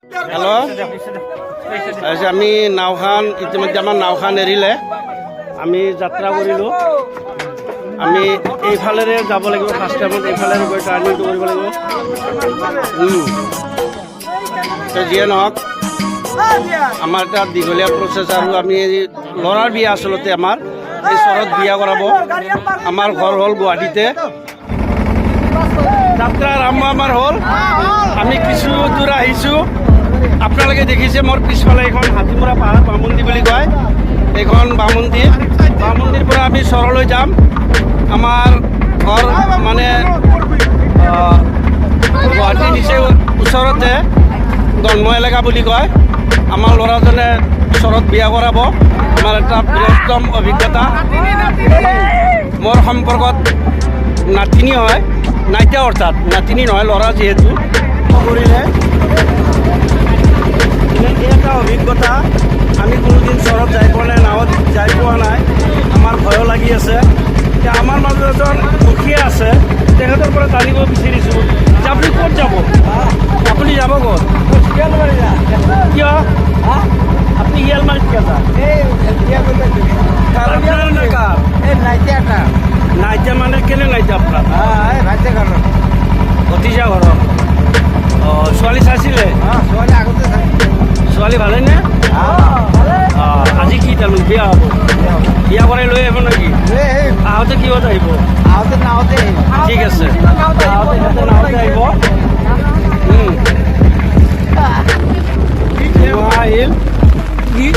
Hello', আমি নাওখান ইতিমধ্যে আমাৰ নাওখান এৰিলে আমি যাত্ৰা কৰিলোঁ। আমি এইফালেৰে যাব লাগিব, ফাৰ্ষ্ট টাইমত এইফালেৰে গৈ টাৰ্ণিংটো কৰিব লাগিব। যিয়ে নহওক আমাৰ এটা দীঘলীয়া প্ৰচেছ, আৰু আমি ল'ৰাৰ বিয়া আচলতে আমাৰ এই চহৰত বিয়া কৰাব। আমাৰ ঘৰ হ'ল গুৱাহাটীতে। যাত্ৰা আৰম্ভ আমাৰ হ'ল। আমি কিছু দূৰ আহিছোঁ। আপোনালোকে দেখিছে মোৰ পিছফালে এইখন হাতীমৰা পাহাৰ বামুন্দি বুলি কয়। এইখন বামুন্দিৰ পৰা আমি চহৰলৈ যাম। আমাৰ ঘৰ মানে গুৱাহাটী নিচেই ওচৰতে জন্ম এলেকা বুলি কয়। আমাৰ ল'ৰাজনে চহৰত বিয়া কৰাব। আমাৰ এটা বৃহত্তম অভিজ্ঞতা। মোৰ সম্পৰ্কত নাতিনী হয়, নাইতা অৰ্থাৎ নাতিনী নহয়, ল'ৰা যিহেতু কৰিলে এটা অভিজ্ঞতা। আমি কোনোদিন চহৰত যাই পোৱা নাই, নাৱত যাই পোৱা নাই। আমাৰ ভয়ো লাগি আছে। এতিয়া আমাৰ মাজত এজন মুখীয়া আছে, তেখেতৰ পৰা জানিব বিচাৰিছোঁ যে আপুনি ক'ত যাব? আপুনি যাব ক'ত? কিয় আপনি শিয়ালমাৰীত কিয় যায়? নাইতিয়া মানে কেনে নাইতিয়া আপোনাৰ? ভতিজা ঘৰত। অঁ, ছোৱালী চাইছিলে? ছোৱালী ভালেনে? আজি কি তেওঁলোক বিয়া হ'ব? বিয়া কৰাই লৈ আহিব নেকি? আহোঁতে কিহত আহিব? ঠিক আছে, আহোঁতে আহিব। আহিল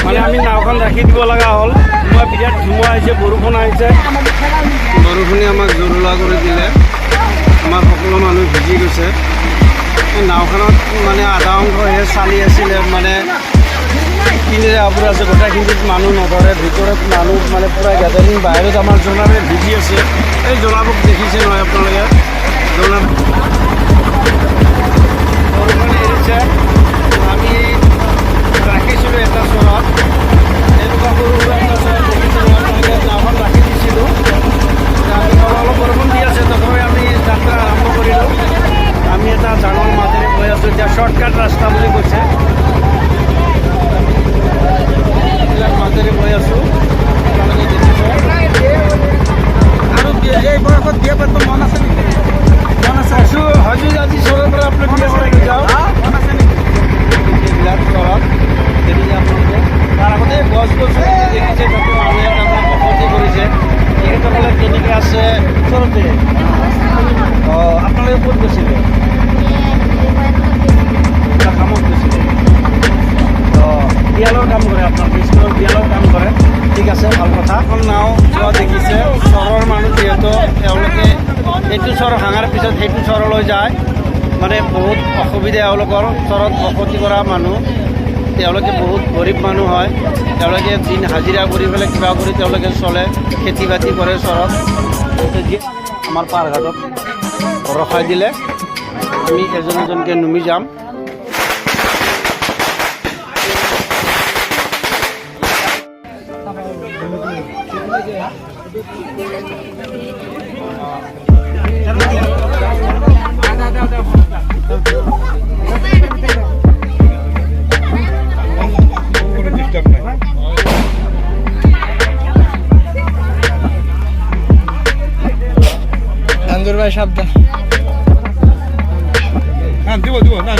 মানে আমি নাওখন ৰাখি দিব লগা হ'ল। বিৰাট ধুমুহা আহিছে, বৰষুণ আহিছে। বৰষুণে আমাক জুৰুলা কৰি দিলে। আমাৰ সকলো মানুহ ভিজি গৈছে। নাওখনত মানে আধা অংশহে চালি আছিলে, মানে কিনেৰে আবুৰ আছে, গোটেইখিনিত মানুহ নধৰে। ভিতৰত মানুহ মানে পূৰা গেদাৰিং। বাহিৰত আমাৰ জোনাবে ভিজি আছে। এই জোনাবক দেখিছে নহয় আপোনালোকে? জোনাব বৰষুণ এৰিছে। আমি ৰাখিছিলোঁ এটা চৰত, এনেকুৱা সৰু সুৰা এটা চৰত দেখিছিলোঁ আপোনালোকে। নাওখন ৰাখি দিছিলোঁ। আমি অলপ বৰষুণ দি আছে, তথাপি আমি যাত্ৰা আৰম্ভ কৰিলোঁ। আমি এটা জানৰ মাজেৰে গৈ আছোঁ। এতিয়া শ্বৰ্টকাট ৰাস্তা বুলি কৈছে, এইবিলাক মাজেৰে গৈ আছোঁ। আপোনালোকে দেখিছে। আৰু এই বয়সত বিয়া পাতিব মন আছে নেকি? মন আছে। হয়তো আজি চৰৰ পৰা আপুনি বিয়া পাতিব যাওঁ, মন আছে নেকি? এইবিলাক চৰত দেখিছে আপোনালোকে। তাৰ আগতে গছ গছনি দেখিছে, তাতে মানুহে তাৰমানে বসতি কৰিছে। তেখেতসকলে কেনেকৈ আছে ওচৰতে। অঁ, আপোনালোকে ক'ত গৈছিলে? কামত গৈছিলে। অঁ, বিয়ালৰ কাম কৰে আপোনালোকে? স্কুলৰ বিয়ালৰ কাম কৰে। ঠিক আছে, ভাল কথা। এখন নাও যোৱা দেখিছে। চহৰৰ মানুহ যিহেতু, তেওঁলোকে এইটো চহৰ ভাঙাৰ পিছত সেইটো চহৰলৈ যায়। মানে বহুত অসুবিধা এওঁলোকৰ। চহৰত বসতি কৰা মানুহ, তেওঁলোকে বহুত গৰীব মানুহ হয়। তেওঁলোকে দিন হাজিৰা কৰি পেলাই কিবা কৰি তেওঁলোকে চলে, খেতি বাতি কৰে চহৰত। আমাৰ পাৰঘাটত ৰখাই দিলে। আমি এজন এজনকৈ নুমি যাম। আন্দুর ভাই সাবধান। দিব না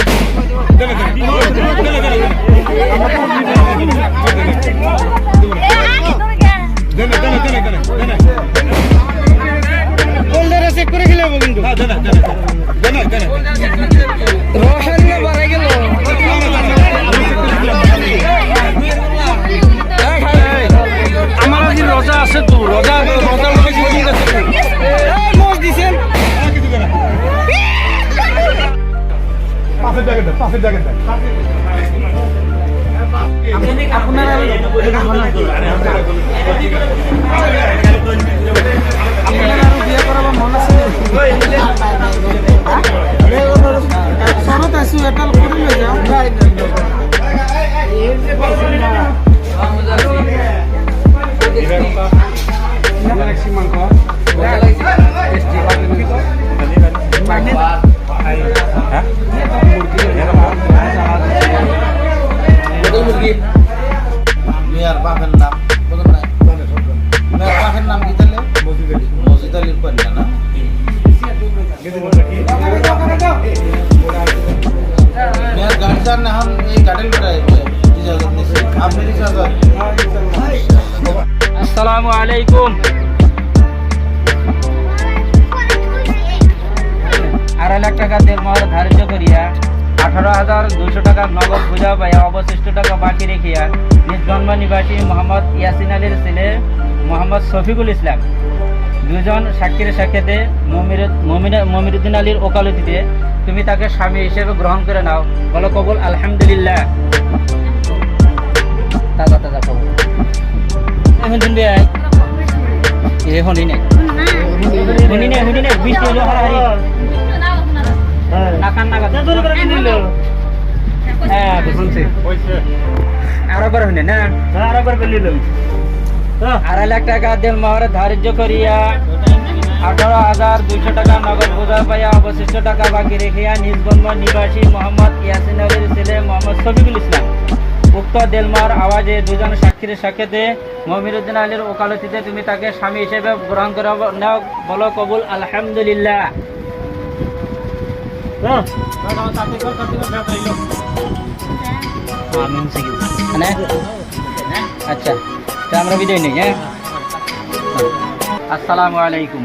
চেক করে খেলে যাবো কিন্তু রসায়ন বাড়াই গেল। আমার আজি রোজা আছে তো, রোজা মোষ দিছেন। পাশের জায়গাটা আপনারা বিয়ে করাবার মন আছে? শরৎ আছো এটা করে লই যাও। যান এখন এই গার্ডেন কোথায় ইজাজত নিছে আপনি ইজাজত আসসালামু আলাইকুম। 2.5 লাখ টাকা দেড় ধার্য করিয়া 18,200 টাকা নগদ বুঝা পাইয়া অবশিষ্ট টাকা বাকি রেখিয়া নিজ জন্ম নিবাসী মোহাম্মদ ইয়াসিন আলীর ছেলে মোহাম্মদ শফিকুল ইসলাম দুজন সাক্ষীর সাক্ষাতে মমিরুদ্দিন আলীর ওকালতিতে তুমি তাকে স্বামী হিসেবে গ্রহণ করে নাও। বলো কবুল আলহামদুলিল্লাহ। তাজা তাজা কবুল। এখন শুনবি এ শুনি নাই বৃষ্টি হলো হারাহারি নাকান নাকা হ্যাঁ শুনছি আরেকবার শুনে না আরেকবার বলিল 2.5 লাখ টাকা দেড় মহরে ধার্য করিয়া 18,200 টাকা নগদ বোঝা পাইয়া অবশিষ্ট টাকা বাকি রেখিয়া নিজ জন্ম নিবাসী মোহাম্মদ ইয়াসিন আলীর ছেলে মোহাম্মদ শফিকুল ইসলাম উক্ত দেলমার আওয়াজে দুজন সাক্ষীর সাক্ষাতে মমিরুদ্দিন আলীর ওকালতিতে তুমি তাকে স্বামী হিসেবে গ্রহণ করে নাও। বলো কবুল আলহামদুলিল্লাহ। আচ্ছা আমরা বিদায় নেই। হ্যাঁ আসসালামু আলাইকুম।